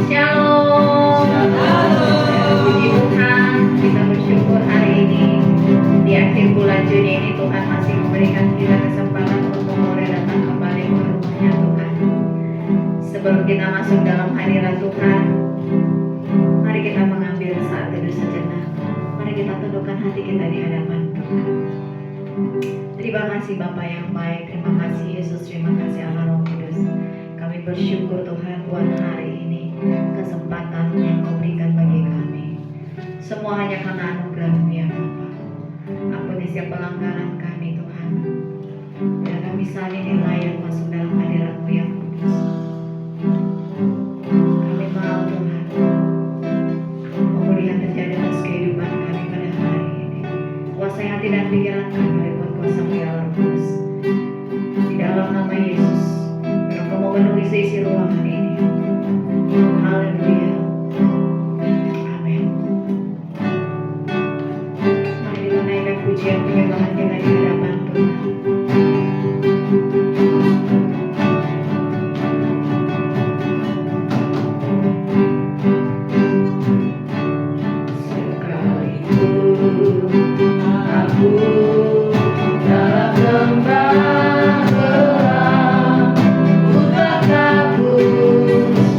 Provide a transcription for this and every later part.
Shalom. Puji Tuhan, kita bersyukur hari ini di akhir bulan Juni ini Tuhan masih memberikan kita kesempatan untuk boleh datang kembali ke rumahnya Tuhan. Sebelum kita masuk dalam hadirat Tuhan, mari kita mengambil saat teduh sejenak. Mari kita tundukkan hati kita di hadapan Tuhan. Terima kasih Bapa yang baik, terima kasih Yesus, terima kasih Allah Roh Kudus. Kami bersyukur Tuhan buat hari ini, kesempatan yang Kau berikan bagi kami. Semua hanya karena anugerah-Mu ya Bapa. Ampuni setiap pelanggaran kami Tuhan. Dan kami saat ini layak masuk dalam hadirat-Mu yang kudus. Kami mau Tuhan apa yang terjadi atas kehidupan kami pada hari ini. Kuasai hati dan pikiran kami oleh kuasa ya Roh Kudus. Di dalam nama Yesus, biar Kau memenuhi seisi ruangan ini. Haleluya. Amin. Mari kita naikkan pujian penyembahan kita di hadapan Tuhan. Sekalipun aku dalam lembah gelap, ku tak takut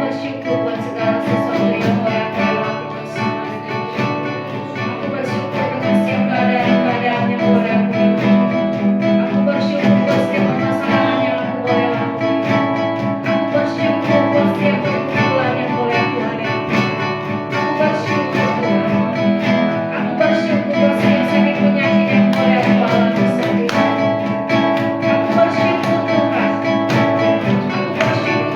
bersyukur buat segala sesuatu yang boleh aku lewati bersama dengan Tuhan. Aku bersyukur dengan setiap keadaan-keadaan yang boleh aku lewati. Aku bersyukur buat setiap permasalahan yang aku boleh lakukan. Aku bersyukur buat setiap pergumulan yang boleh aku hadapi. Aku bersyukur Tuhan. Aku bersyukur buat setiap sakit penyakit yang boleh aku alami saat ini. Aku bersyukur Tuhan. Aku bersyukur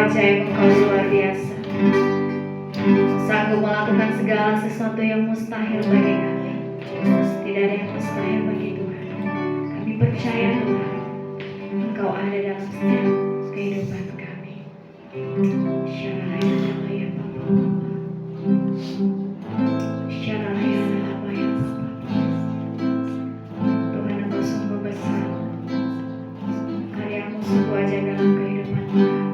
ajaib, Engkau luar biasa. Sanggup melakukan segala sesuatu yang mustahil bagi kami. Tidak ada yang mustahil bagi Tuhan. Kami percaya Tuhan, Engkau ada dalam setiap kehidupan kami. Syaraya Bapa. Syaraya Bapa yang Tuhan, Engkau sungguh besar. Karyamu sungguh aja dalam kehidupan kami.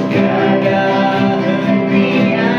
Tiada hentinya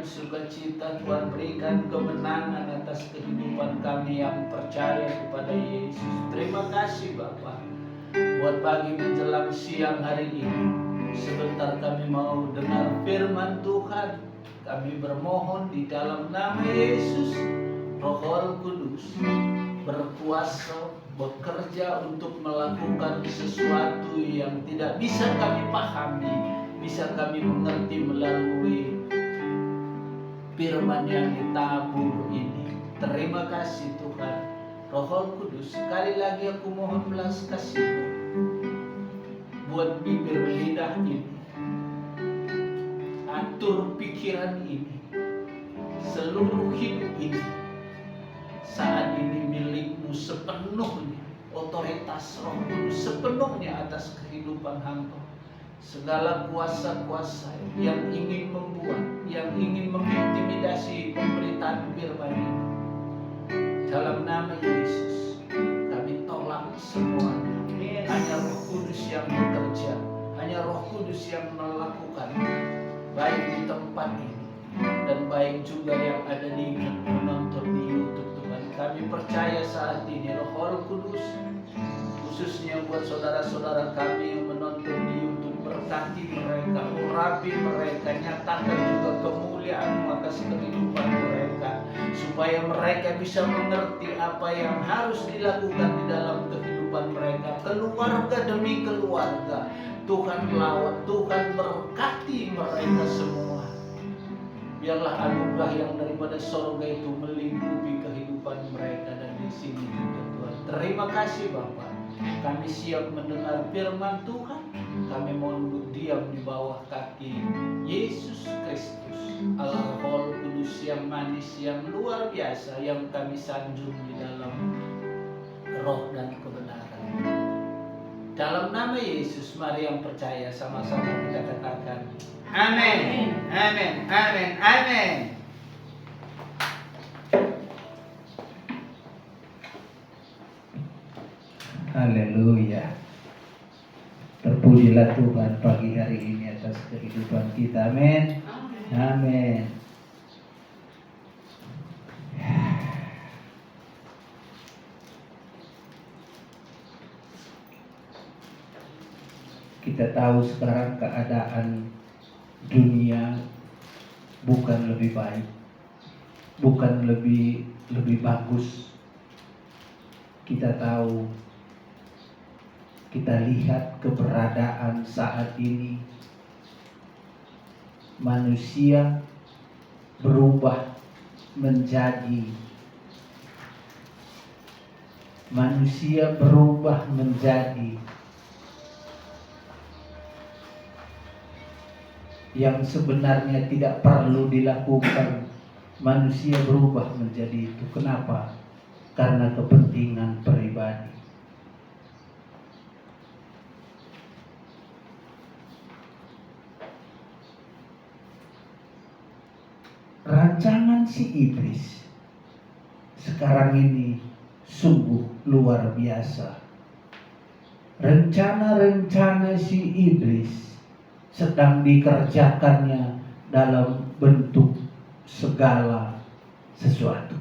Sukacita, Tuhan berikan kemenangan atas kehidupan kami yang percaya kepada Yesus. Terima kasih Bapa buat pagi menjelang siang hari ini. Sebentar kami mau dengar firman Tuhan. Kami bermohon di dalam nama Yesus, Roh Kudus berkuasa bekerja untuk melakukan sesuatu yang tidak bisa kami pahami, bisa kami mengerti melalui firman yang ditabur ini. Terima kasih Tuhan. Roh Kudus, sekali lagi aku mohon belas kasih-Mu buat bibir lidah ini, atur pikiran ini, seluruh hidup ini saat ini milik-Mu sepenuhnya. Otoritas Roh Kudus sepenuhnya atas kehidupan hamba. Segala kuasa-kuasa yang ingin membuat, yang ingin mengintimidasi pemberitaan firman ini, dalam nama Yesus kami tolak semuanya. Hanya Roh Kudus yang bekerja, hanya Roh Kudus yang melakukan, baik di tempat ini dan baik juga yang ada di menonton di YouTube. Tuhan, kami percaya saat ini Roh Kudus khususnya buat saudara-saudara kami yang menonton di YouTube, berkati mereka, urapi mereka, nyatakan juga kemuliaan atas kehidupan mereka, supaya mereka bisa mengerti apa yang harus dilakukan di dalam kehidupan mereka, keluarga demi keluarga. Tuhan lawat, Tuhan berkati mereka semua. Biarlah anugerah yang daripada sorga itu melingkupi kehidupan mereka dan di sini juga Tuhan. Terima kasih Bapa. Kami siap mendengar firman Tuhan. Kami mau duduk diam di bawah kaki Yesus Kristus, Allah Roh Kudus yang manis, yang luar biasa, yang kami sanjung di dalam roh dan kebenaran. Dalam nama Yesus, mari yang percaya sama-sama kita katakan amin, amin, amin, amin. Haleluya. Terpujilah Tuhan pagi hari ini atas kehidupan kita. Amin. Amin. Kita tahu sekarang keadaan dunia bukan lebih baik, bukan lebih bagus. Kita tahu, kita lihat keberadaan saat ini, manusia berubah menjadi manusia berubah menjadi yang sebenarnya tidak perlu dilakukan. Manusia berubah menjadi itu. Kenapa? Karena kepentingan pribadi. Rancangan si iblis sekarang ini sungguh luar biasa. Rencana-rencana si iblis sedang dikerjakannya dalam bentuk segala sesuatu.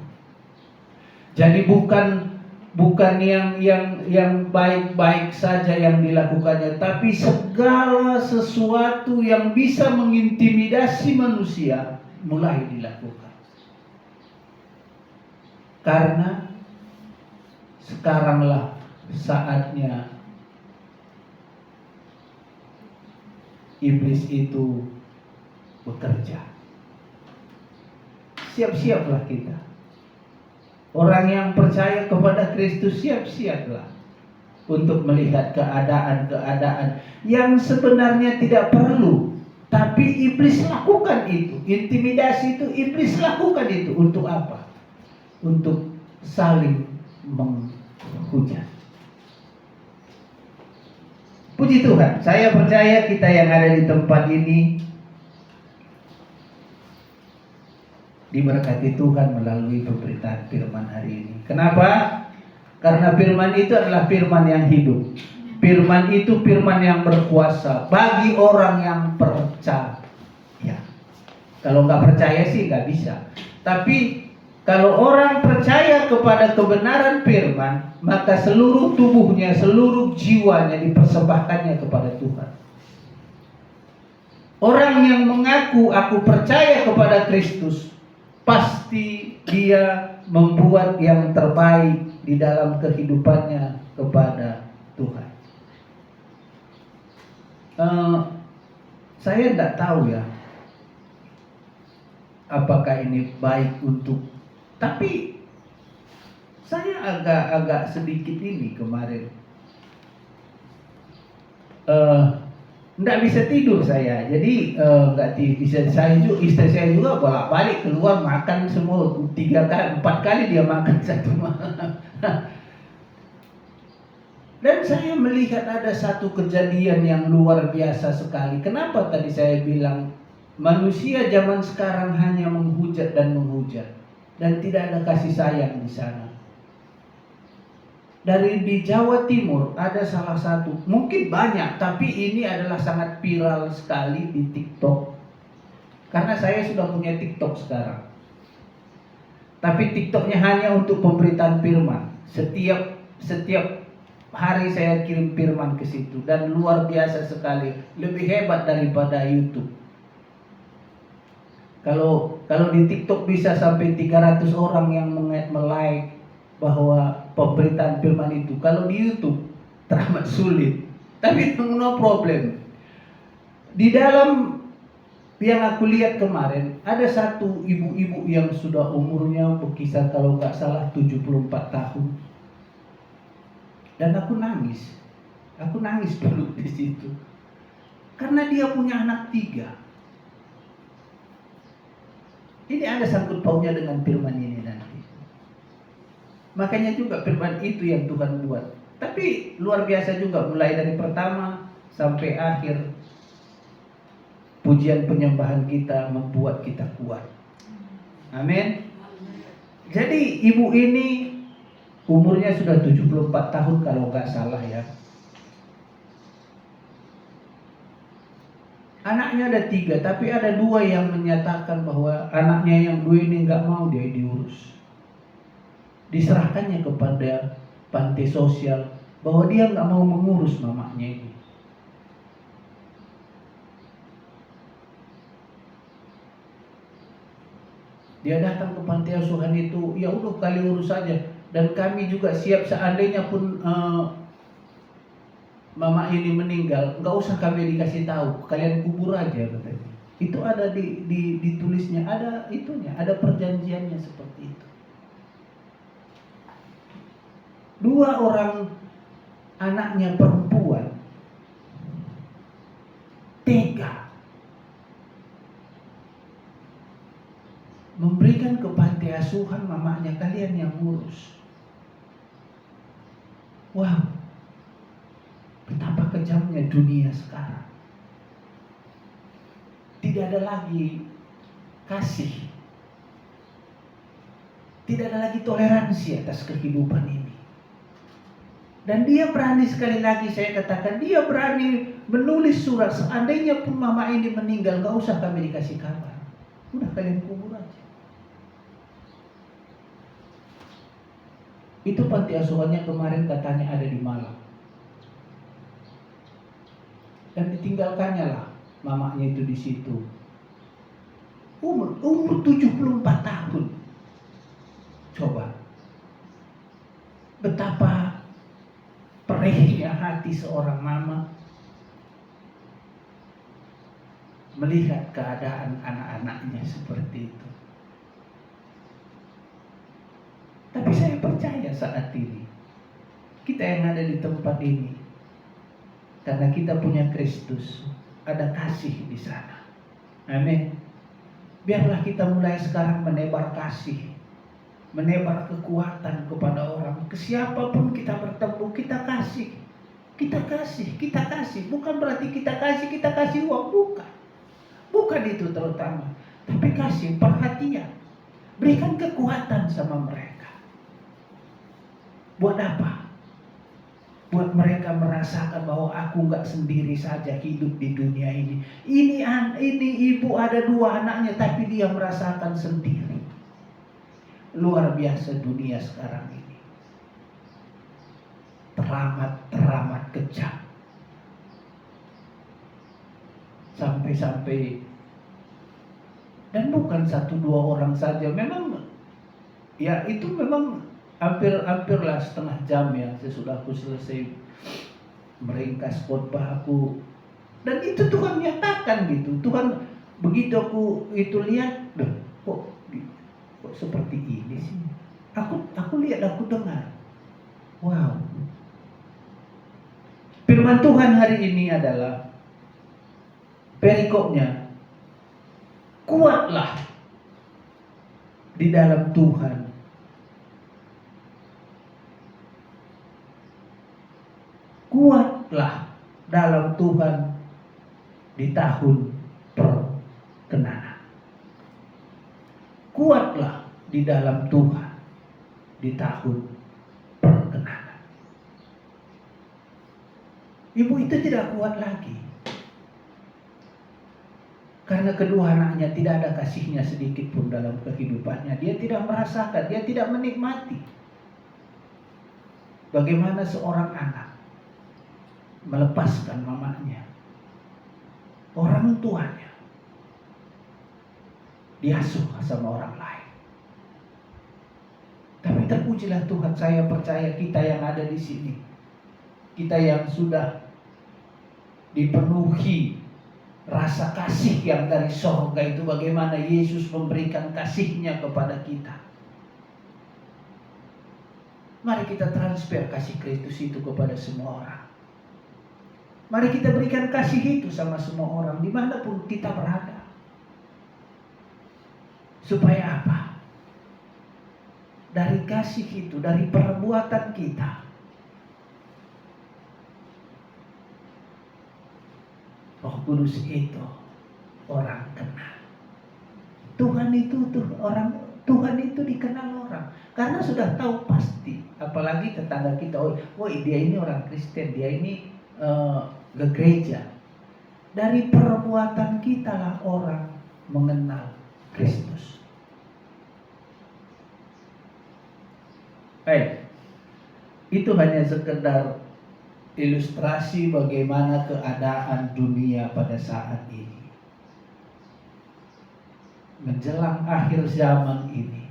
Jadi bukan yang baik-baik saja yang dilakukannya, tapi segala sesuatu yang bisa mengintimidasi manusia mulai dilakukan. Karena sekaranglah saatnya iblis itu bekerja. Siap-siaplah kita. Orang yang percaya kepada Kristus, siap-siaplah untuk melihat keadaan-keadaan yang sebenarnya tidak perlu, tapi iblis lakukan itu. Intimidasi itu iblis lakukan itu untuk apa? Untuk saling menghujat. Puji Tuhan, saya percaya kita yang ada di tempat ini diberkati Tuhan melalui pemberitaan firman hari ini. Kenapa? Karena firman itu adalah firman yang hidup. Firman itu firman yang berkuasa bagi orang yang percaya. Kalau nggak percaya sih nggak bisa. Tapi kalau orang percaya kepada kebenaran firman, maka seluruh tubuhnya, seluruh jiwanya dipersembahkannya kepada Tuhan. Orang yang mengaku aku percaya kepada Kristus, pasti dia membuat yang terbaik di dalam kehidupannya kepada Tuhan. Saya tidak tahu ya, apakah ini baik untuk, tapi saya agak sedikit ini kemarin nggak bisa tidur saya, jadi nggak bisa. Istri saya juga bolak-balik keluar makan semua 3 kali 4 kali dia makan satu malam. Dan saya melihat ada satu kejadian yang luar biasa sekali. Kenapa tadi saya bilang manusia zaman sekarang hanya menghujat dan menghujat, dan tidak ada kasih sayang di sana. Dari di Jawa Timur ada salah satu, mungkin banyak, tapi ini adalah sangat viral sekali di TikTok. Karena saya sudah punya TikTok sekarang. Tapi TikToknya hanya untuk pemberitaan firman. Setiap hari saya kirim firman ke situ, dan luar biasa sekali, lebih hebat daripada YouTube. Kalau di TikTok bisa sampai 300 orang yang like bahwa pemberitaan firman itu. Kalau di YouTube teramat sulit. Tapi no problem. Di dalam yang aku lihat kemarin, ada satu ibu-ibu yang sudah umurnya berkisar kalau nggak salah 74 tahun. Dan aku nangis dulu di situ. Karena dia punya anak 3. Ini ada sangkut pautnya dengan firman ini nanti. Makanya juga firman itu yang Tuhan buat. Tapi luar biasa juga, mulai dari pertama sampai akhir. Pujian penyembahan kita membuat kita kuat. Amin. Jadi ibu ini umurnya sudah 74 tahun kalau nggak salah ya. Anaknya ada 3, tapi ada 2 yang menyatakan bahwa anaknya yang 2 ini nggak mau dia diurus. Diserahkannya kepada panti sosial, bahwa dia nggak mau mengurus mamanya ini. Dia datang ke panti asuhan itu, ya udah kali urus saja. Dan kami juga siap seandainya pun mama ini meninggal, nggak usah kami dikasih tahu, kalian kubur aja katanya. Itu ada ditulisnya, ada itunya, ada perjanjiannya seperti itu. 2 orang anaknya perempuan tega memberikan ke panti asuhan mamanya, kalian yang ngurus. Wow, betapa kejamnya dunia sekarang. Tidak ada lagi kasih, tidak ada lagi toleransi atas kehidupan ini. Dan dia berani, sekali lagi saya katakan, dia berani menulis surat, seandainya pun mama ini meninggal, gak usah kami dikasih kabar, udah kalian kubur aja. Itu panti asuhannya kemarin katanya ada di Malang. Dan ditinggalkannya lah mamanya itu di situ. Umur 74 tahun. Coba. Betapa perihnya hati seorang mama melihat keadaan anak-anaknya seperti itu. Tapi saya percaya saat ini, kita yang ada di tempat ini, karena kita punya Kristus, ada kasih di sana. Amin. Biarlah kita mulai sekarang menebar kasih, menebar kekuatan kepada orang. Ke siapapun kita bertemu, kita kasih. Kita kasih, kita kasih. Bukan berarti kita kasih uang, bukan. Bukan itu terutama. Tapi kasih perhatian. Berikan kekuatan sama mereka. Buat apa? Buat mereka merasakan bahwa aku nggak sendiri saja hidup di dunia ini. Ini ibu ada 2 anaknya, tapi dia merasakan sendiri. Luar biasa dunia sekarang ini. Teramat kejam. Sampai-sampai, dan bukan 1-2 orang saja. Memang, ya itu memang hampirlah setengah jam ya sesudah aku selesai meringkas khotbah aku, dan itu Tuhan nyatakan gitu. Tuhan begitu aku itu lihat, kok seperti ini sih. Aku lihat, aku dengar. Wow. Firman Tuhan hari ini adalah perikopnya, kuatlah di dalam Tuhan. Kuatlah dalam Tuhan di tahun perkenanan. Kuatlah di dalam Tuhan di tahun perkenanan. Ibu itu tidak kuat lagi. Karena kedua anaknya tidak ada kasihnya sedikit pun dalam kehidupannya. Dia tidak merasakan, dia tidak menikmati. Bagaimana seorang anak melepaskan mamanya, orang tuanya, diasuh sama orang lain. Tapi terpujilah Tuhan, saya percaya kita yang ada di sini, kita yang sudah dipenuhi rasa kasih yang dari sorga itu, bagaimana Yesus memberikan kasihnya kepada kita. Mari kita transfer kasih Kristus itu kepada semua orang. Mari kita berikan kasih itu sama semua orang dimanapun kita berada. Supaya apa? Dari kasih itu, dari perbuatan kita, Roh Kudus itu orang kenal. Tuhan itu dikenal orang. Karena sudah tahu pasti. Apalagi tetangga kita, oh dia ini orang Kristen, dia ini ke gereja. Dari perbuatan kita lah orang mengenal Kristus. Baik, itu hanya sekedar ilustrasi bagaimana keadaan dunia pada saat ini. Menjelang akhir zaman ini,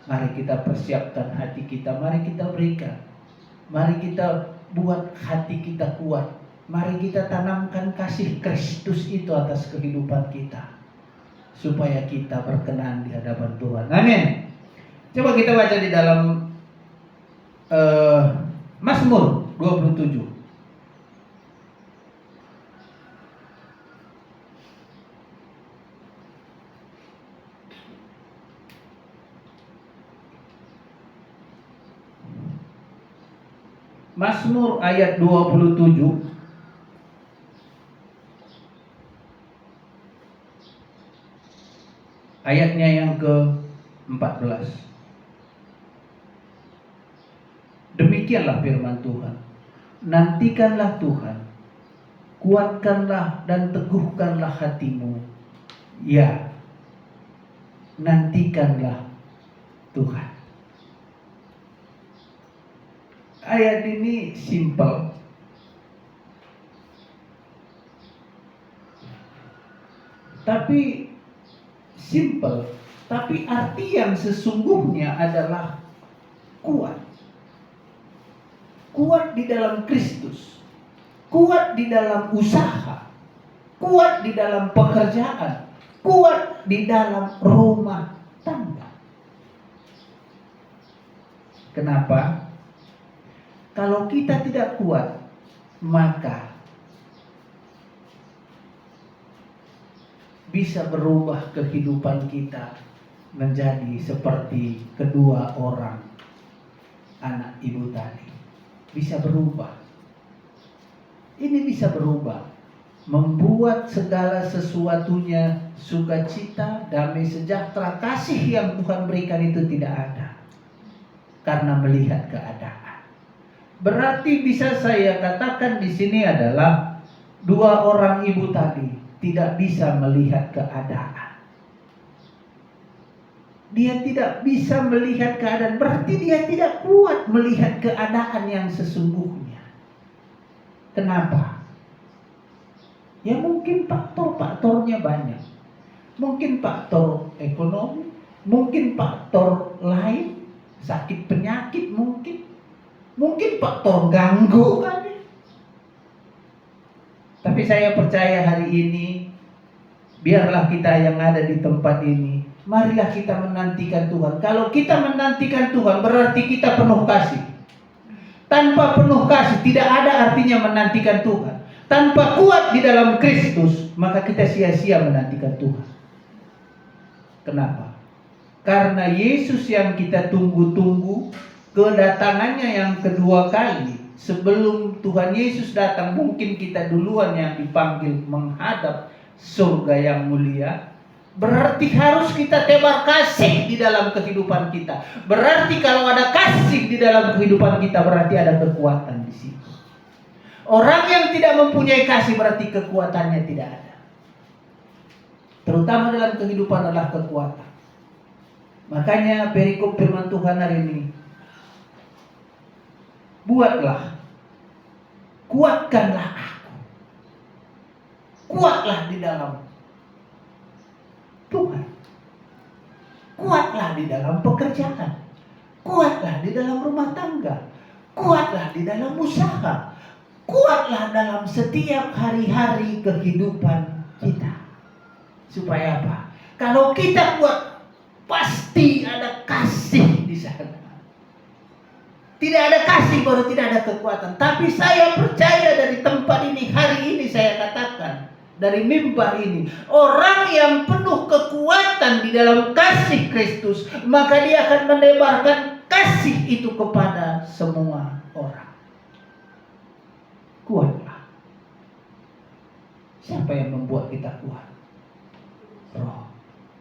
mari kita persiapkan hati kita, mari kita berikan, mari kita buat hati kita kuat, mari kita tanamkan kasih Kristus itu atas kehidupan kita. supaya kita berkenan di hadapan Tuhan. Amin. Coba kita baca di dalam Mazmur 27. Mazmur ayat 27. Ayatnya yang ke-14. Demikianlah firman Tuhan. Nantikanlah Tuhan, kuatkanlah dan teguhkanlah hatimu. Ya, nantikanlah Tuhan. Ayat ini simple, tapi arti yang sesungguhnya adalah kuat. Kuat di dalam Kristus, kuat di dalam usaha, kuat di dalam pekerjaan, kuat di dalam rumah tangga. Kenapa? Kalau kita tidak kuat, maka bisa berubah kehidupan kita menjadi seperti kedua orang anak ibu tadi. Bisa berubah. Ini bisa berubah, membuat segala sesuatunya sukacita, damai sejahtera, kasih yang Tuhan berikan itu tidak ada karena melihat keadaan. Berarti bisa saya katakan di sini adalah dua orang ibu tadi tidak bisa melihat keadaan. Dia tidak bisa melihat keadaan, berarti dia tidak kuat melihat keadaan yang sesungguhnya. Kenapa? Ya mungkin faktor-faktornya banyak. Mungkin faktor ekonomi, mungkin faktor lain, sakit penyakit mungkin faktor ganggu kan. Tapi saya percaya hari ini, biarlah kita yang ada di tempat ini, marilah kita menantikan Tuhan. Kalau kita menantikan Tuhan, berarti kita penuh kasih. Tanpa penuh kasih, tidak ada artinya menantikan Tuhan. Tanpa kuat di dalam Kristus, maka kita sia-sia menantikan Tuhan. Kenapa? Karena Yesus yang kita tunggu-tunggu, kedatangannya yang kedua kali, sebelum Tuhan Yesus datang, mungkin kita duluan yang dipanggil menghadap surga yang mulia. Berarti harus kita tebar kasih di dalam kehidupan kita. Berarti kalau ada kasih di dalam kehidupan kita, berarti ada kekuatan di situ. Orang yang tidak mempunyai kasih berarti kekuatannya tidak ada. Terutama dalam kehidupan adalah kekuatan. Makanya perikop firman Tuhan hari ini, buatlah, kuatkanlah aku. Kuatlah di dalam Tuhan. Kuatlah di dalam pekerjaan. Kuatlah di dalam rumah tangga. Kuatlah di dalam usaha. Kuatlah dalam setiap hari-hari kehidupan kita. Supaya apa? Kalau kita kuat, pasti ada kasih di sana. Tidak ada kasih baru tidak ada kekuatan. Tapi saya percaya dari tempat ini, hari ini saya katakan, dari mimbar ini, orang yang penuh kekuatan di dalam kasih Kristus, maka dia akan menebarkan kasih itu kepada semua orang. Kuatlah. Siapa yang membuat kita kuat? Roh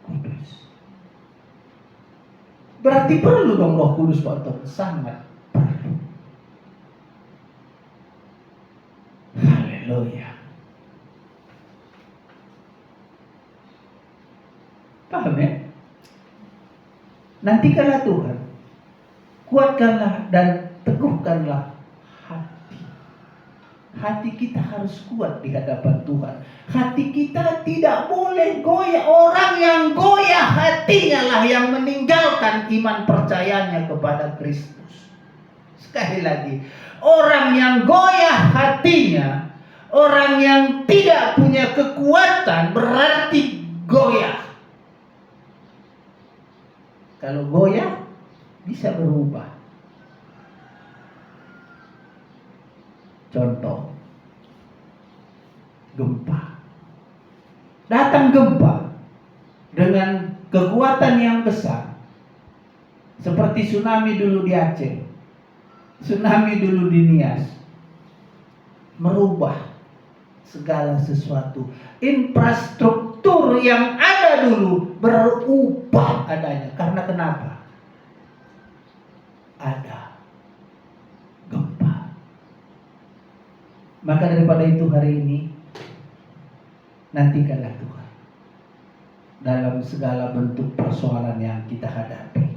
Kudus. Berarti perlu dong Roh Kudus, Pak Tom. Sangat perlu. Haleluya. Paham ya? Nantikanlah Tuhan, kuatkanlah dan teguhkanlah hati. Hati kita harus kuat di hadapan Tuhan. Hati kita tidak boleh goyah. Orang yang goyah hatinya lah yang meninggalkan iman percayanya kepada Kristus. Sekali lagi, orang yang goyah hatinya, orang yang tidak punya kekuatan berarti goyah. Kalau goyah bisa berubah. Contoh, gempa. Datang gempa dengan kekuatan yang besar, seperti tsunami dulu di Aceh, tsunami dulu di Nias, merubah segala sesuatu. Infrastruktur yang ada dulu berubah adanya. Karena kenapa? Ada gempa. Maka daripada itu hari ini, nantikanlah Tuhan dalam segala bentuk persoalan yang kita hadapi.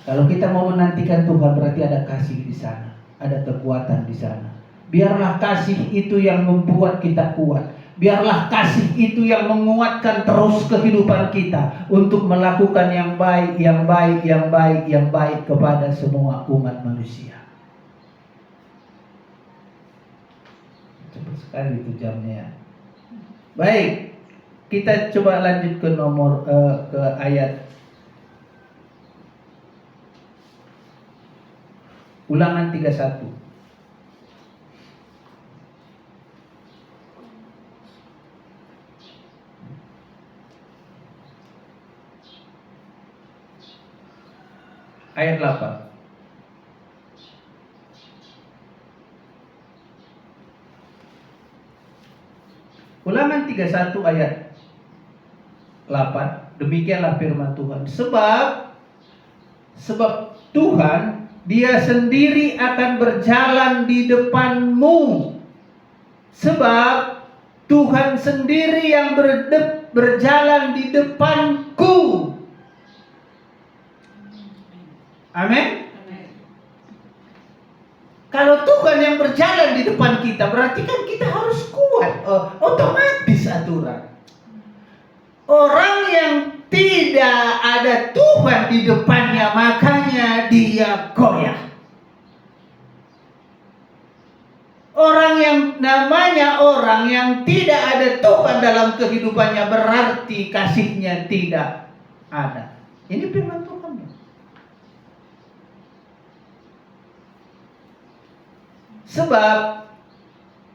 Kalau kita mau menantikan Tuhan, berarti ada kasih di sana, ada kekuatan di sana. Biarlah kasih itu yang membuat kita kuat. Biarlah kasih itu yang menguatkan terus kehidupan kita untuk melakukan yang baik, yang baik, yang baik, yang baik kepada semua umat manusia. Cepat sekali itu jamnya. Baik, kita coba lanjut ke ke ayat Ulangan 31. Ayat 8. Ulangan 31 ayat 8. Demikianlah firman Tuhan. Sebab Tuhan, Dia sendiri akan berjalan di depanmu. Sebab Tuhan sendiri yang berjalan di depanku. Amin. Kalau Tuhan yang berjalan di depan kita, berarti kan kita harus kuat. Otomatis aturan. Orang yang tidak ada Tuhan di depannya, makanya dia goyah. Orang yang tidak ada Tuhan dalam kehidupannya, berarti kasihnya tidak ada. Ini firman Tuhan. Sebab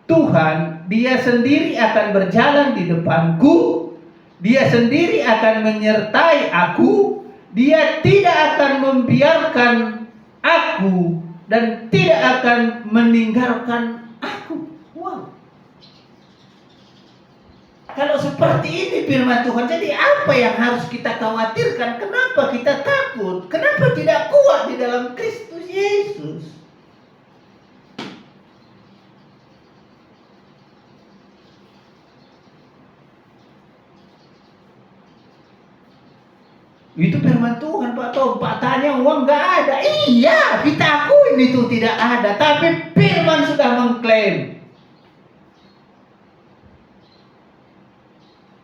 Tuhan, Dia sendiri akan berjalan di depanku. Dia sendiri akan menyertai aku. Dia tidak akan membiarkan aku dan tidak akan meninggalkan aku. Wow. Kalau seperti ini firman Tuhan, jadi apa yang harus kita khawatirkan? Kenapa kita takut? Kenapa tidak kuat di dalam Kristus Yesus? Itu firman Tuhan, Pak Tom. Pak tanya uang nggak ada. Iya, kita akuin itu tidak ada. Tapi firman sudah mengklaim.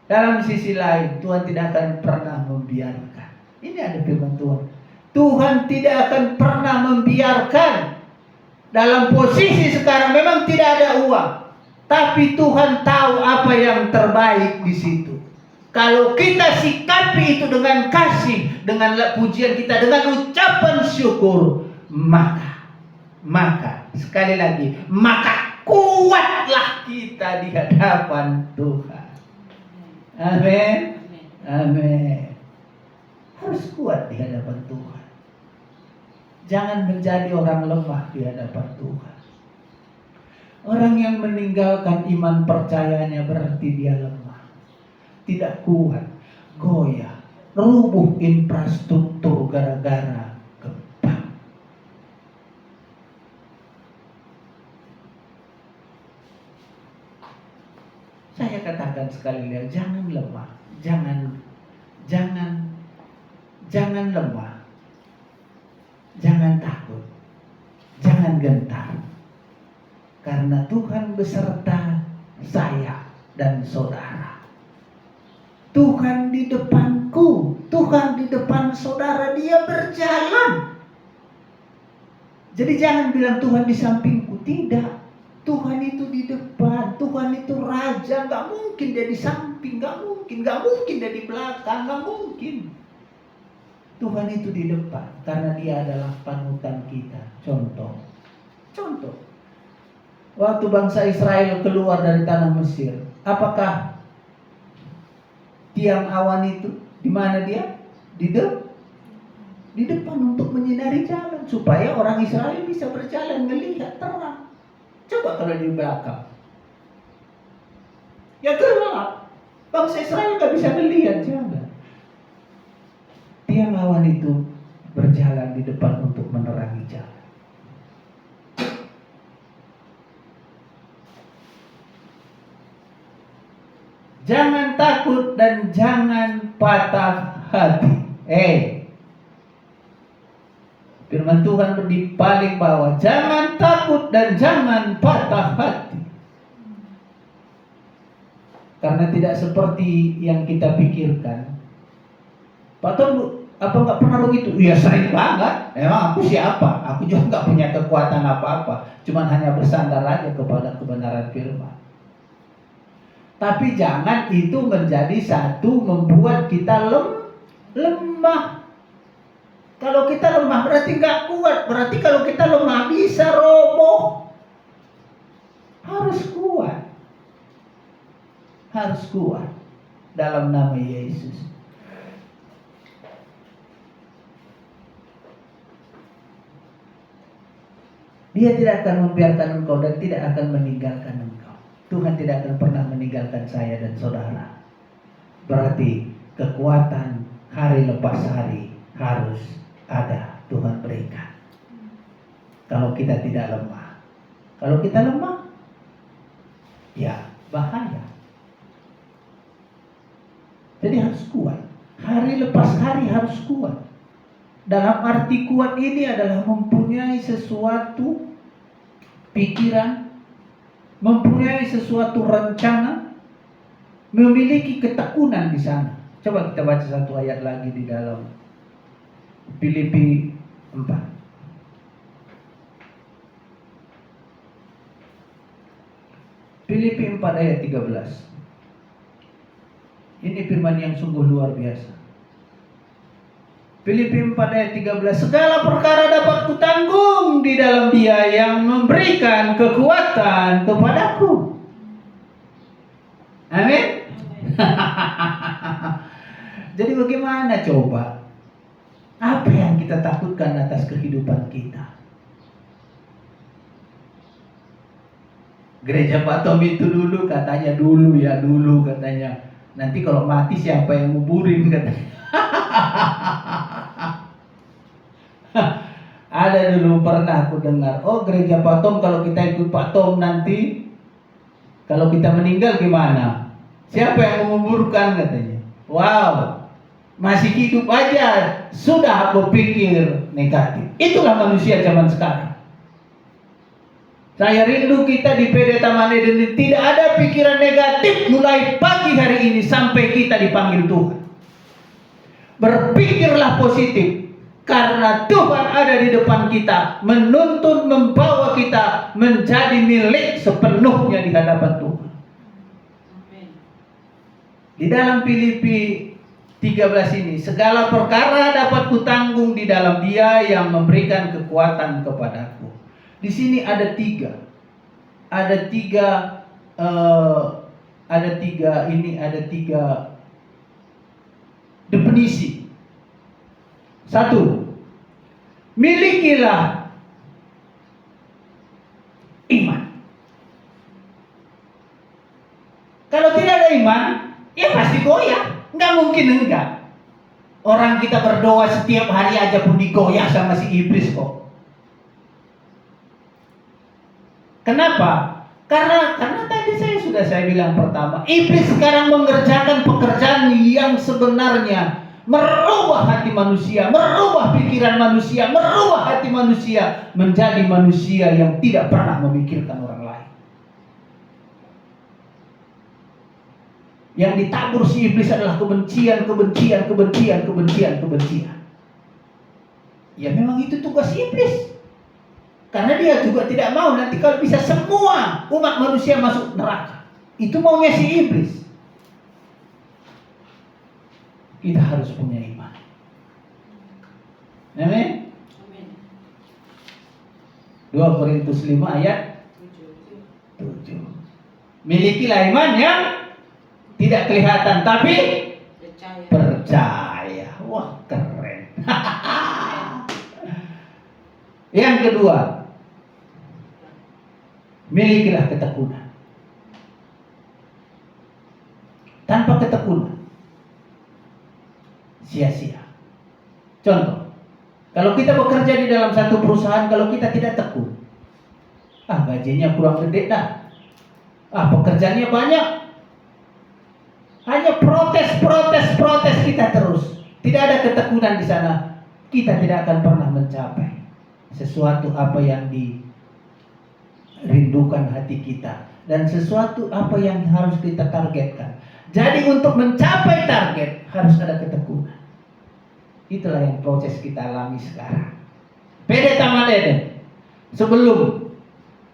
Dalam sisi lain, Tuhan tidak akan pernah membiarkan. Ini ada firman Tuhan. Tuhan tidak akan pernah membiarkan. Dalam posisi sekarang memang tidak ada uang. Tapi Tuhan tahu apa yang terbaik di situ. Kalau kita sikapi itu dengan kasih, dengan pujian kita, dengan ucapan syukur, maka sekali lagi, maka kuatlah kita di hadapan Tuhan. Amin. Amin. Harus kuat di hadapan Tuhan. Jangan menjadi orang lemah di hadapan Tuhan. Orang yang meninggalkan iman percayanya berarti dia lemah. Tidak kuat, goyah, rubuh infrastruktur gara-gara gempa. Saya katakan sekali lagi, jangan lemah, jangan lemah, jangan takut, jangan gentar, karena Tuhan beserta saya dan saudara. Tuhan di depanku, Tuhan di depan saudara, Dia berjalan. Jadi jangan bilang Tuhan di sampingku, tidak. Tuhan itu di depan, Tuhan itu raja, nggak mungkin dia di samping, nggak mungkin dia di belakang, nggak mungkin. Tuhan itu di depan karena dia adalah panutan kita. Contoh. Waktu bangsa Israel keluar dari tanah Mesir, apakah tiang awan itu di mana dia? Di depan untuk menyinari jalan supaya orang Israel bisa berjalan melihat terang. Coba kalau di belakang, ya gelap. Bangsa Israel gak bisa melihat jalan. Tiang awan itu berjalan di depan untuk menerangi jalan. Jangan takut dan jangan patah hati. Firman Tuhan di paling bawah, jangan takut dan jangan patah hati. Karena tidak seperti yang kita pikirkan. Pak Tom, apa nggak pernah begitu? Iya, sering banget. Emang aku siapa? Aku juga nggak punya kekuatan apa-apa. Cuman hanya bersandar aja kepada kebenaran firman. Tapi jangan itu menjadi satu membuat kita lemah. Kalau kita lemah berarti nggak kuat. Berarti kalau kita lemah bisa roboh. Harus kuat. Harus kuat dalam nama Yesus. Dia tidak akan membiarkan engkau dan tidak akan meninggalkan engkau. Tuhan tidak akan pernah meninggalkan saya dan saudara. Berarti kekuatan hari lepas hari harus ada Tuhan berikan. Kalau kita tidak lemah. Kalau kita lemah, ya bahaya. Jadi harus kuat. Hari lepas hari harus kuat. Dalam arti kuat ini adalah mempunyai sesuatu pikiran, mempunyai sesuatu rencana, memiliki ketekunan di sana. Coba kita baca satu ayat lagi di dalam Filipi 4. Filipi 4 ayat 13. Ini firman yang sungguh luar biasa. Filipi 4 ayat 13. Segala perkara dapat kutanggung di dalam Dia yang memberikan kekuatan kepadaku. Amin. Jadi bagaimana coba? Apa yang kita takutkan atas kehidupan kita? Gereja Pak Tom itu dulu katanya nanti kalau mati siapa yang nguburin katanya. Ada dulu pernah aku dengar, oh gereja Pak Tom kalau kita ikut Pak Tom nanti kalau kita meninggal gimana? Siapa yang menguburkan katanya. Wow, masih hidup aja sudah berpikir negatif. Itulah manusia zaman sekarang. Saya rindu kita di PD Taman Eden ini tidak ada pikiran negatif mulai pagi hari ini sampai kita dipanggil Tuhan. Berpikirlah positif. Karena Tuhan ada di depan kita, menuntun, membawa kita menjadi milik sepenuhnya di hadapan Tuhan. Di dalam Filipi 13 ini, segala perkara dapat kutanggung di dalam Dia yang memberikan kekuatan kepadaku. Di sini ada tiga definisi. Satu, milikilah iman. Kalau tidak ada iman, ya pasti goyah. Nggak mungkin enggak. Orang kita berdoa setiap hari aja pun digoyah sama si iblis kok. Kenapa? Karena tadi saya bilang pertama, iblis sekarang mengerjakan pekerjaan yang sebenarnya merubah hati manusia, merubah pikiran manusia, merubah hati manusia menjadi manusia yang tidak pernah memikirkan orang lain. Yang ditabur si iblis adalah kebencian. Ya memang itu tugas iblis. Karena dia juga tidak mau nanti kalau bisa semua umat manusia masuk neraka. Itu maunya si iblis. Kita harus punya iman. Amin. 2 Korintus 5 ayat 7. Milikilah iman yang tidak kelihatan tapi percaya. Wah, keren. Yang kedua, milikilah ketekunan. Tanpa ketekunan sia-sia. Contoh, kalau kita bekerja di dalam satu perusahaan, kalau kita tidak tekun, gajinya kurang gede dah. Pekerjaannya banyak. Hanya protes kita terus. Tidak ada ketekunan di sana. Kita tidak akan pernah mencapai sesuatu apa yang dirindukan hati kita dan sesuatu apa yang harus kita targetkan. Jadi untuk mencapai target harus ada ketekunan. Itulah yang proses kita alami sekarang. Pede taman Eden. Sebelum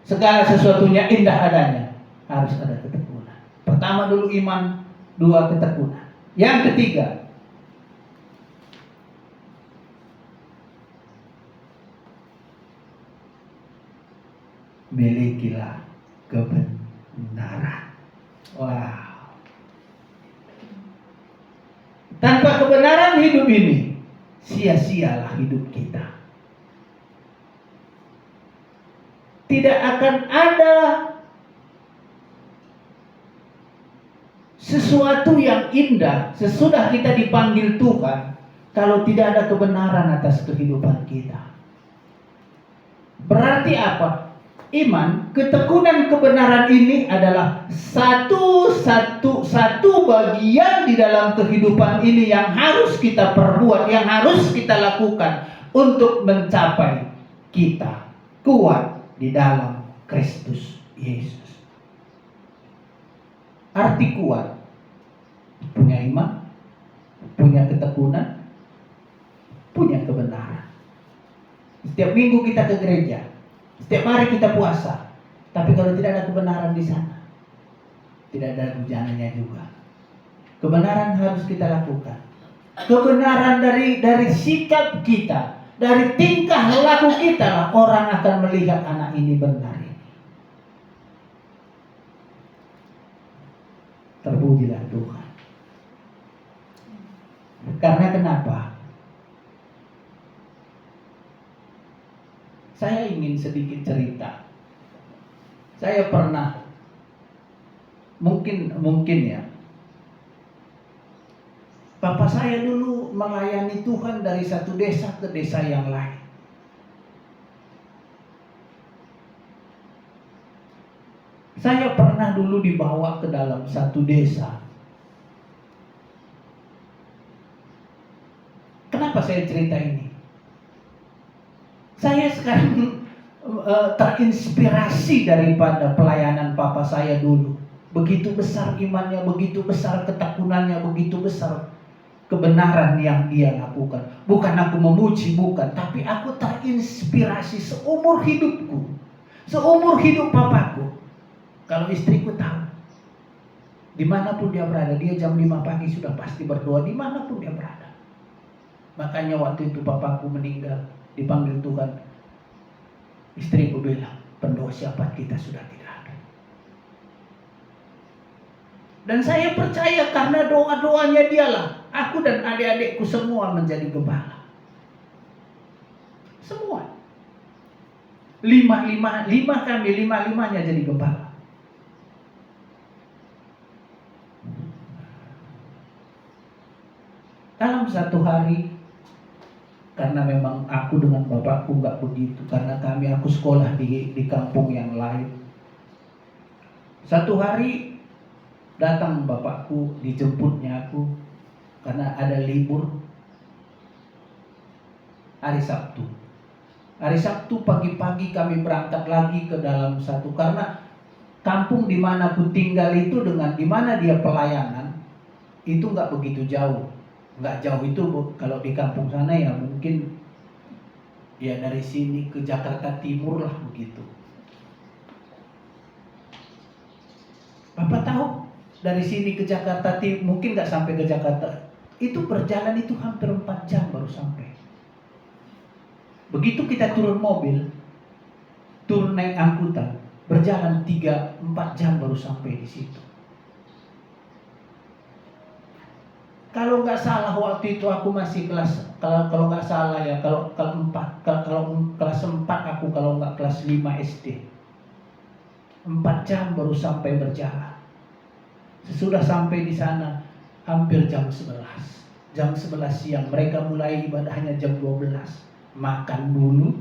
segala sesuatunya indah adanya, harus ada ketekunan. Pertama dulu iman, 2 ketekunan. Yang ketiga, milikilah kebenaran. Wow. Tanpa kebenaran hidup ini, sia-sialah hidup kita. Tidak akan ada sesuatu yang indah sesudah kita dipanggil Tuhan kalau tidak ada kebenaran atas kehidupan kita. Berarti apa? Iman, ketekunan kebenaran ini adalah satu bagian di dalam kehidupan ini yang harus kita perbuat, yang harus kita lakukan untuk mencapai kita kuat di dalam Kristus Yesus. Arti kuat, punya iman, punya ketekunan, punya kebenaran. Setiap minggu kita ke gereja, setiap hari kita puasa, tapi kalau tidak ada kebenaran di sana, tidak ada hujannya juga. Kebenaran harus kita lakukan. Kebenaran dari sikap kita, dari tingkah laku kita lah orang akan melihat anak ini benar ini. Terpujilah Tuhan. Karena kenapa? Saya ingin sedikit cerita. Saya pernah mungkin ya. Bapak saya dulu melayani Tuhan dari satu desa ke desa yang lain. Saya pernah dulu dibawa ke dalam satu desa. Kenapa saya cerita ini? Saya sekarang terinspirasi daripada pelayanan papa saya dulu. Begitu besar imannya, begitu besar ketekunannya, begitu besar kebenaran yang dia lakukan. Bukan aku memuji, bukan. Tapi aku terinspirasi seumur hidupku. Seumur hidup papaku. Kalau istriku tahu. Dimanapun dia berada, dia jam 5 pagi sudah pasti berdoa. Dimanapun dia berada. Makanya waktu itu papaku meninggal, dipanggil Tuhan, istriku bilang, pendosa siapa kita sudah tidak ada. Dan saya percaya karena doa-doanya dialah aku dan adik-adikku semua menjadi gembala. Semua. Lima-limanya jadi gembala. Dalam satu hari, karena memang aku dengan bapakku nggak begitu, karena aku sekolah di kampung yang lain. Satu hari datang bapakku, dijemputnya aku karena ada libur hari Sabtu. Hari Sabtu pagi-pagi kami berangkat lagi ke dalam satu, karena kampung di mana aku tinggal itu dengan di mana dia pelayanan itu nggak begitu jauh. Nggak jauh itu kalau di kampung sana ya mungkin ya dari sini ke Jakarta Timur lah begitu. Bapak tahu dari sini ke Jakarta Timur mungkin nggak sampai ke Jakarta. Itu berjalan itu hampir 4 jam baru sampai. Begitu kita turun mobil, turun naik angkutan, berjalan 3-4 jam baru sampai di situ. Kalau nggak salah waktu itu aku masih kalau nggak salah ya, kalau kelas 4 aku, kalau nggak kelas 5 SD. 4 jam baru sampai berjalan. Sesudah sampai di sana hampir jam 11. Jam 11 siang, mereka mulai ibadahnya jam 12. Makan dulu,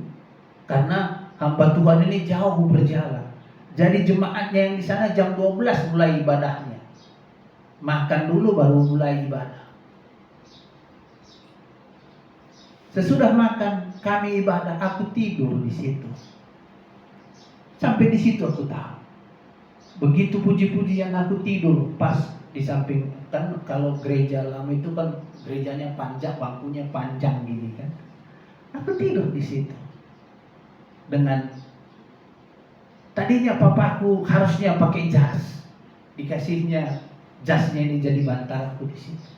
karena hamba Tuhan ini jauh berjalan. Jadi jemaatnya yang di sana jam 12 mulai ibadahnya. Makan dulu baru mulai ibadah. Sesudah makan, kami ibadah, aku tidur di situ. Sampai di situ aku tahu. Begitu puji-pujian aku tidur pas di samping, kan kalau gereja lama itu kan gerejanya panjang, bangkunya panjang gini kan. Aku tidur di situ. Dengan tadinya papaku harusnya pakai jas, dikasihnya jasnya ini jadi bantalku di situ.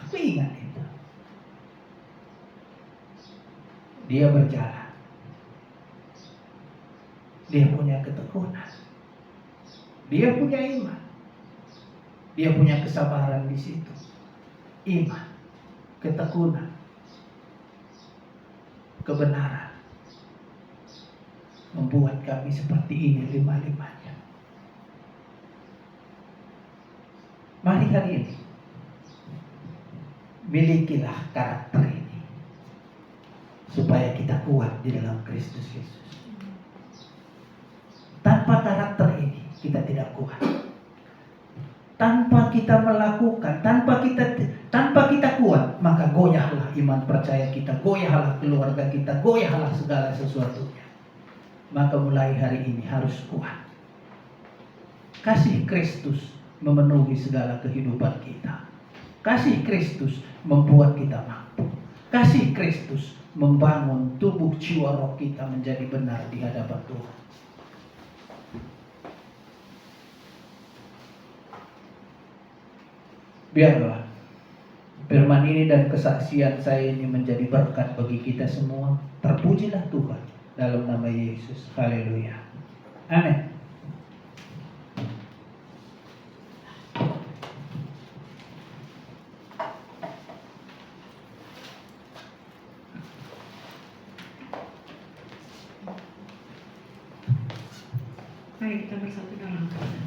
Aku ingat itu. Dia berjalan. Dia punya ketekunan. Dia punya iman. Dia punya kesabaran di situ. Iman, ketekunan, kebenaran membuat kami seperti ini lima-limanya. Mari hari ini milikilah karakter ini supaya kita kuat di dalam Kristus Yesus. Tanpa karakter ini kita tidak kuat. Tanpa kita melakukan, tanpa kita kuat, maka goyahlah iman percaya kita, goyahlah keluarga kita, goyahlah segala sesuatunya. Maka mulai hari ini harus kuat. Kasih Kristus memenuhi segala kehidupan kita. Kasih Kristus membuat kita mampu. Kasih Kristus membangun tubuh jiwa roh kita menjadi benar di hadapan Tuhan. Biarlah firman ini dan kesaksian saya ini menjadi berkat bagi kita semua. Terpujilah Tuhan dalam nama Yesus. Haleluya. Amin. Mari kita bersatu dalam doa.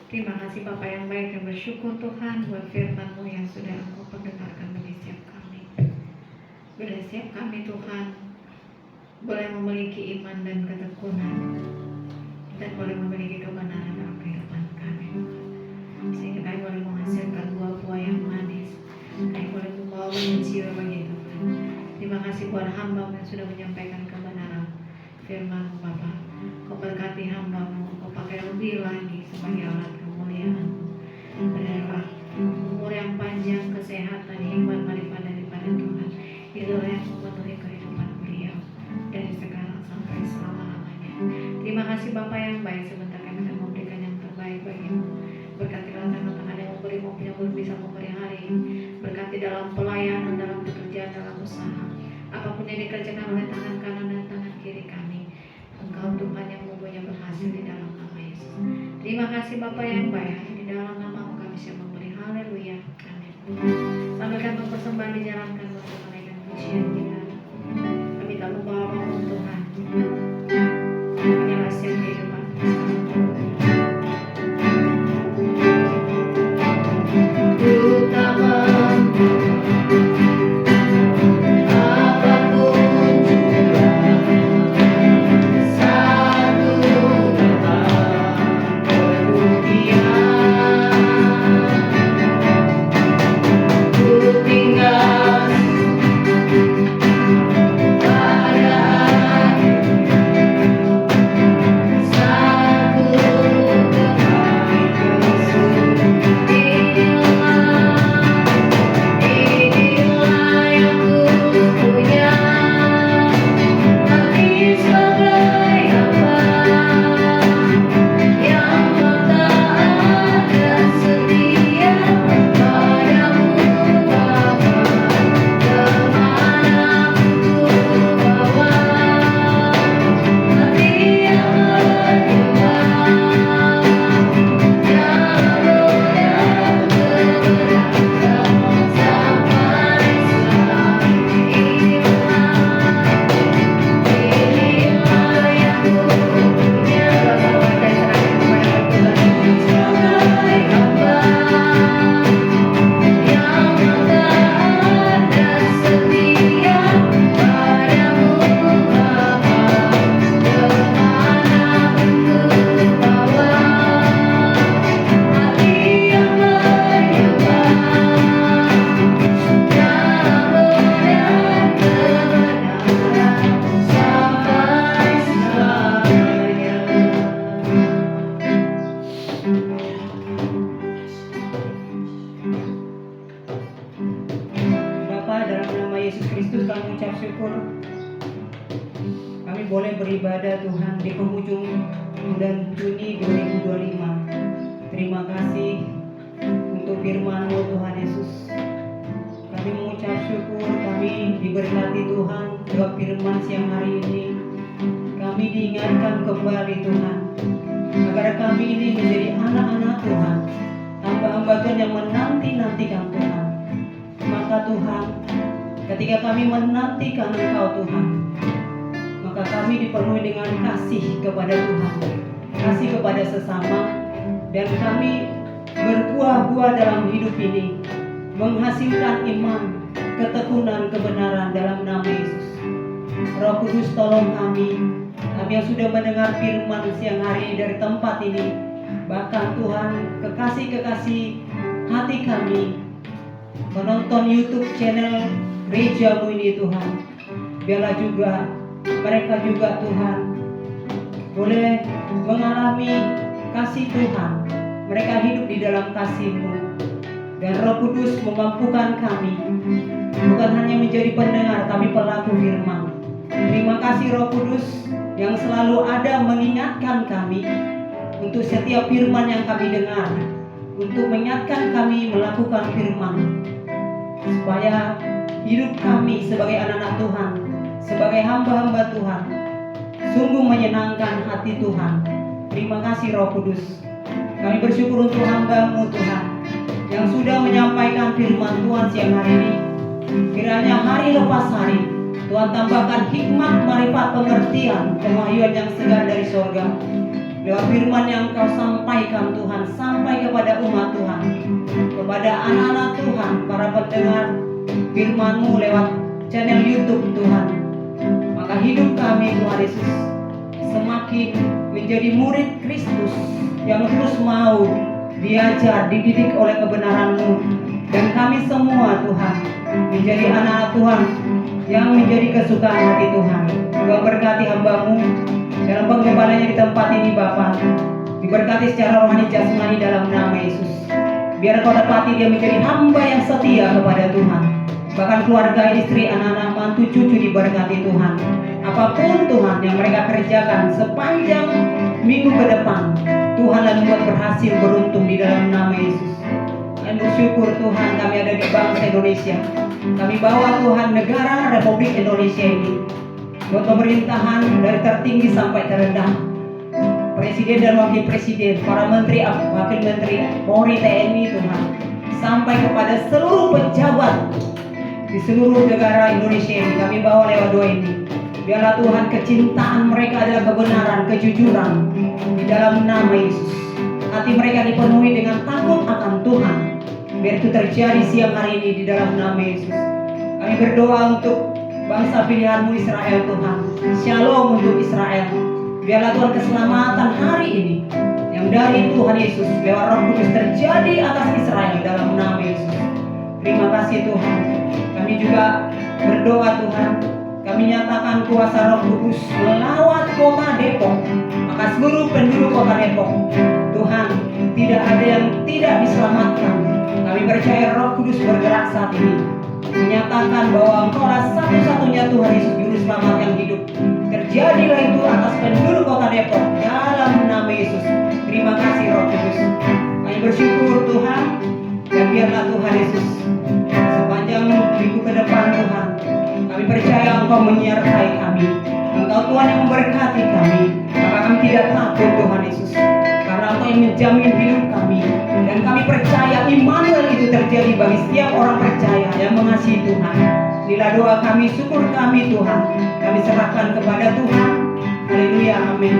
Terima kasih Bapa yang baik dan bersyukur Tuhan buat firman-Mu yang sudah Engkau perdengarkan bagi setiap kami. Bila setiap kami Tuhan boleh memiliki iman dan ketekunan dan boleh memiliki kebenaran dalam kehidupan kami, sehingga kami boleh menghasilkan buah-buah yang manis, kami boleh membawa banyak jiwa bagi Tuhan. Terima kasih buat hamba-Mu yang sudah menyampaikan kebenaran firman-Mu Bapa. Kau berkati hamba-Mu, Kau pakai lebih lagi sebagai alat kemuliaan-Mu. Berilah umur yang panjang, kesehatan, hikmat, marifat daripada Tuhan. Itulah yang memenuhi kehidupan beliau dari sekarang sampai selama-lamanya. Terima kasih Bapa yang baik, sebentar kami akan memberikan yang terbaik bagi-Mu. Berkatilah tangan-tangan yang memberi maupun yang belum bisa memberi hari ini. Berkati dalam pelayanan, dalam pekerjaan, dalam usaha, apapun yang dikerjakan oleh tangan kanan dan tangan kiri kami. Engkau Tuhan yang membuatnya berhasil di dalam nama Yesus. Terima kasih Bapa yang baik, di dalam nama-Mu kami siap memberi. Haleluya. Amin. Sambil kami persembahan dijalankan untuk menaikkan pujian kita, kami tak lupa roh Tuhan. Inilah siap kehidupan. Ku tak mampu tinggal dalam nama Yesus Kristus kami ucap syukur. Kami boleh beribadah Tuhan di penghujung bulan Juni 2025. Terima kasih untuk firman-Mu Tuhan Yesus. Kami mengucap syukur, kami diberkati Tuhan lewat firman siang hari ini. Kami diingatkan kembali Tuhan, agar kami ini menjadi anak-anak Tuhan, hamba-hamba Tuhan yang menanti-nantikan Tuhan. Maka Tuhan, ketika kami menantikan Engkau Tuhan, maka kami dipenuhi dengan kasih kepada Tuhan, kasih kepada sesama, dan kami berbuah-buah dalam hidup ini, menghasilkan iman, ketekunan, kebenaran dalam nama Yesus. Roh Kudus tolong kami yang sudah mendengar firman siang hari dari tempat ini, bahkan Tuhan kekasih-kekasih hati kami menonton YouTube channel gereja-Mu ini Tuhan, biarlah juga mereka juga Tuhan boleh mengalami kasih Tuhan, mereka hidup di dalam kasih-Mu, dan Roh Kudus memampukan kami bukan hanya menjadi pendengar tapi pelaku firman. Terima kasih Roh Kudus yang selalu ada mengingatkan kami untuk setiap firman yang kami dengar, untuk mengingatkan kami melakukan firman, supaya hidup kami sebagai anak-anak Tuhan, sebagai hamba-hamba Tuhan, sungguh menyenangkan hati Tuhan. Terima kasih Roh Kudus. Kami bersyukur untuk hamba-Mu Tuhan yang sudah menyampaikan firman Tuhan siang hari ini. Kiranya hari lepas hari Tuhan tambahkan hikmat, marifat, pengertian, kemahyuan yang segar dari sorga lewat firman yang Kau sampaikan Tuhan, sampai kepada umat Tuhan, kepada anak-anak Tuhan, para pendengar firman-Mu lewat channel YouTube Tuhan. Maka hidup kami Tuhan Yesus semakin menjadi murid Kristus yang terus mau diajar, dididik oleh kebenaran-Mu, dan kami semua Tuhan menjadi anak Tuhan yang menjadi kesukaan hati Tuhan. Tuhan berkati hamba-Mu dalam penggembalanya di tempat ini Bapa, diberkati secara rohani jasmani dalam nama Yesus. Biar Kau dapati dia menjadi hamba yang setia kepada Tuhan, bahkan keluarga, istri, anak-anak, mantu, cucu diberkati Tuhan. Apapun Tuhan yang mereka kerjakan sepanjang minggu ke depan, Tuhanlah membuat berhasil, beruntung di dalam nama Yesus. Kami bersyukur Tuhan kami ada di bangsa Indonesia. Kami bawa Tuhan negara Republik Indonesia ini, buat pemerintahan dari tertinggi sampai terendah, Presiden dan Wakil Presiden, para Menteri, Wakil Menteri, Polri, TNI Tuhan, sampai kepada seluruh pejabat di seluruh negara Indonesia ini. Kami bawa lewat doa ini. Biarlah Tuhan kecintaan mereka adalah kebenaran, kejujuran di dalam nama Yesus. Hati mereka dipenuhi dengan takut akan Tuhan. Biar itu terjadi siang hari ini di dalam nama Yesus. Kami berdoa untuk bangsa pilihan-Mu Israel Tuhan. Shalom untuk Israel. Biarlah Tuhan keselamatan hari ini yang dari Tuhan Yesus lewat Roh Kudus terjadi atas Israel dalam nama Yesus. Terima kasih Tuhan. Kami juga berdoa Tuhan, kami nyatakan kuasa Roh Kudus melawat kota Depok, maka seluruh penduduk kota Depok Tuhan, tidak ada yang tidak diselamatkan. Kami percaya Roh Kudus bergerak saat ini, menyatakan bahwa Engkaulah satu-satunya Tuhan Yesus Juru Selamat yang hidup. Terjadilah itu atas penduduk kota Depok dalam nama Yesus. Terima kasih Roh Kudus. Kami bersyukur Tuhan, dan biarlah Tuhan Yesus sepanjang minggu ke depan Tuhan, kami percaya Engkau menyertai kami. Engkau Tuhan yang memberkati kami, maka kami tidak takut Tuhan Yesus, karena Engkau yang menjamin hidup kami. Dan kami percaya Immanuel itu terjadi bagi setiap orang percaya yang mengasihi Tuhan. Inilah doa kami, syukur kami Tuhan, kami serahkan kepada Tuhan. Haleluya, amin.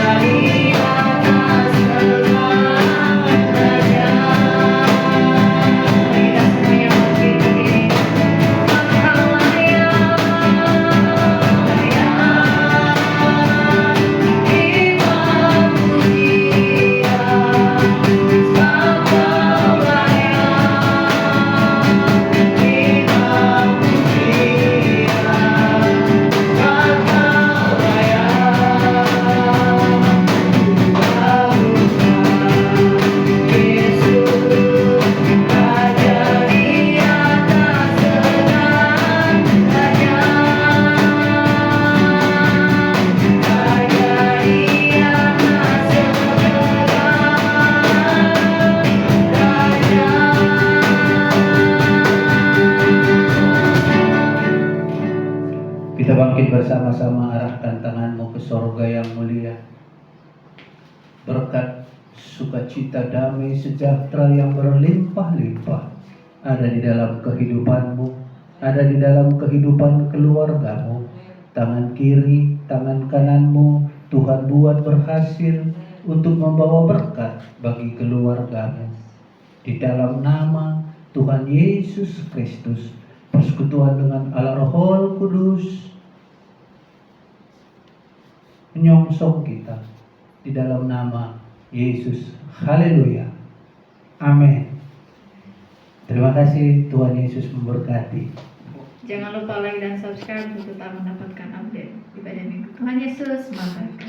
Raja di atas segala raja. Angkatkan tanganmu ke sorga yang mulia. Berkat sukacita, damai, sejahtera yang berlimpah-limpah ada di dalam kehidupanmu, ada di dalam kehidupan keluargamu. Tangan kiri, tangan kananmu Tuhan buat berhasil untuk membawa berkat bagi keluargamu. Di dalam nama Tuhan Yesus Kristus, persekutuan dengan Allah Roh Kudus menyongsong kita di dalam nama Yesus. Haleluya. Amin. Terima kasih, Tuhan Yesus memberkati. Jangan lupa like dan subscribe untuk tetap mendapatkan update ibadah minggu. Tuhan Yesus memberkati.